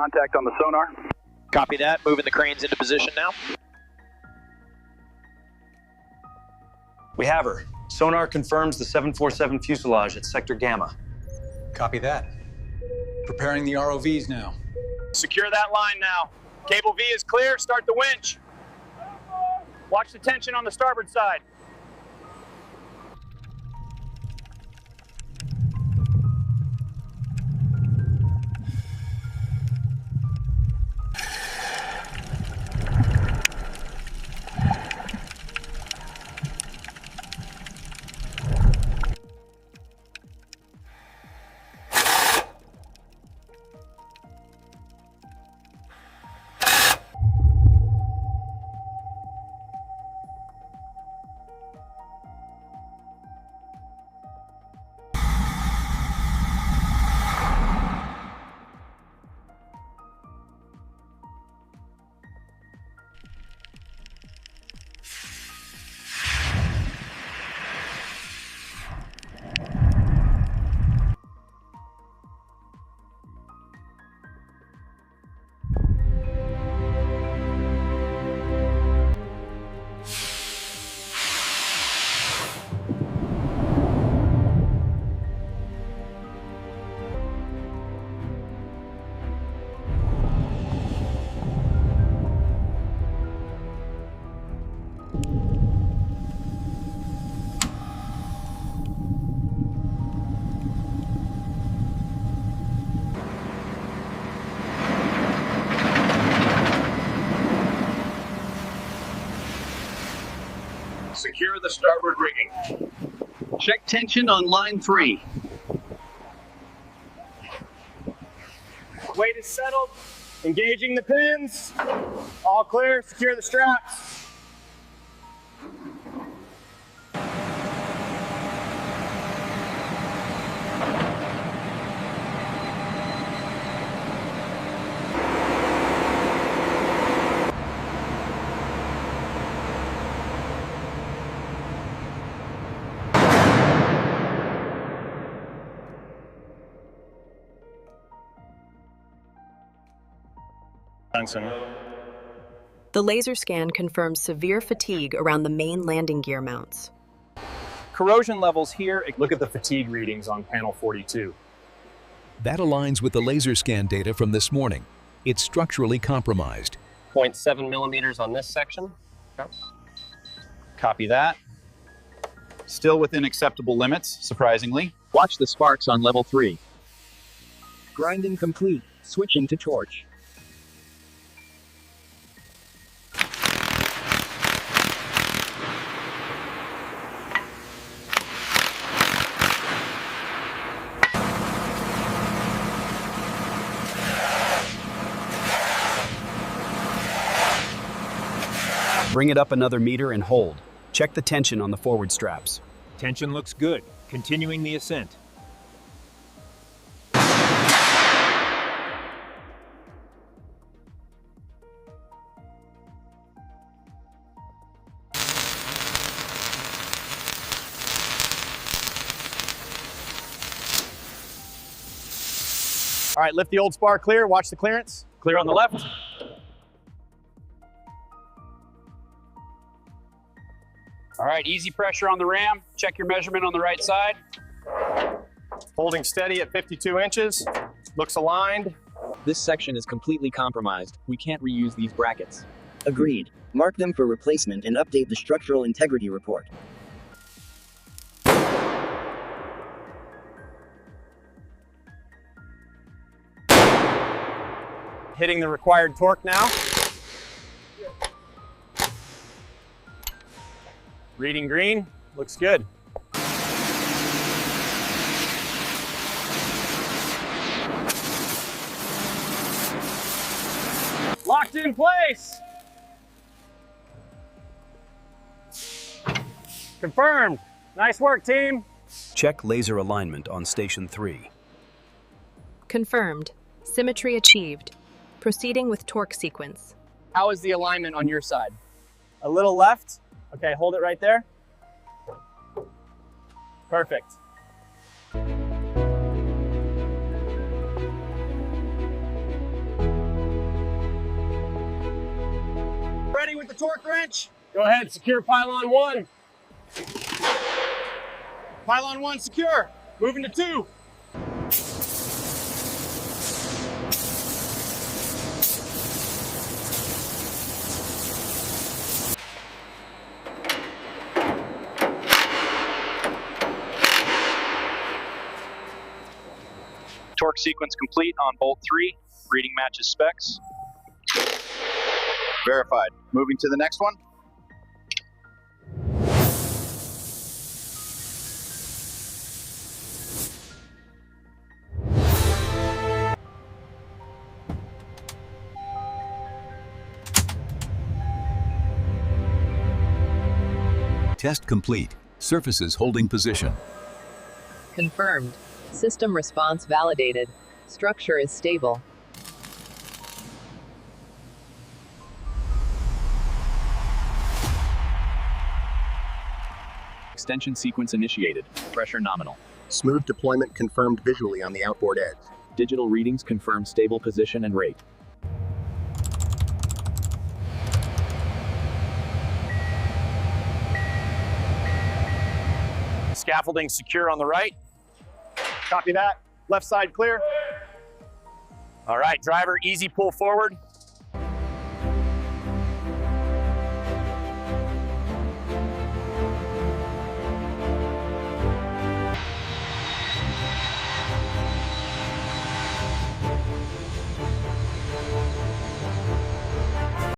contact on the sonar. Copy that. Moving the cranes into position now. We have her. Sonar confirms the 747 fuselage at Sector Gamma. Copy that. Preparing the ROVs now. Secure that line now. Cable V is clear. Start the winch. Watch the tension on the starboard side. Secure the starboard rigging. Check tension on line 3. Weight is settled. Engaging the pins. All clear. Secure the straps. The laser scan confirms severe fatigue around the main landing gear mounts. Corrosion levels here. Look at the fatigue readings on panel 42. That aligns with the laser scan data from this morning. It's structurally compromised. 0.7 millimeters on this section. Copy that. Still within acceptable limits, surprisingly. Watch the sparks on level 3. Grinding complete. Switching to torch. Bring it up another meter and hold. Check the tension on the forward straps. Tension looks good. Continuing the ascent. All right, lift the old spar clear. Watch the clearance. Clear on the left. All right, easy pressure on the ram. Check your measurement on the right side. Holding steady at 52 inches. Looks aligned. This section is completely compromised. We can't reuse these brackets. Agreed. Mark them for replacement and update the structural integrity report. Hitting the required torque now. Reading green. Looks good. Locked in place. Confirmed. Nice work, team. Check laser alignment on Station 3. Confirmed. Symmetry achieved. Proceeding with torque sequence. How is the alignment on your side? A little left. Okay, hold it right there. Perfect. the torque wrench? Go ahead, secure pylon 1. Pylon 1 secure. Moving to 2. Torque sequence complete on bolt 3. Reading matches specs. Verified. Moving to the next one. Test complete. Surfaces holding position. Confirmed. System response validated. Structure is stable. Extension sequence initiated. Pressure nominal. Smooth deployment confirmed visually on the outboard edge. Digital readings confirm stable position and rate. Scaffolding secure on the right. Copy that. Left side clear. All right, driver, easy pull forward.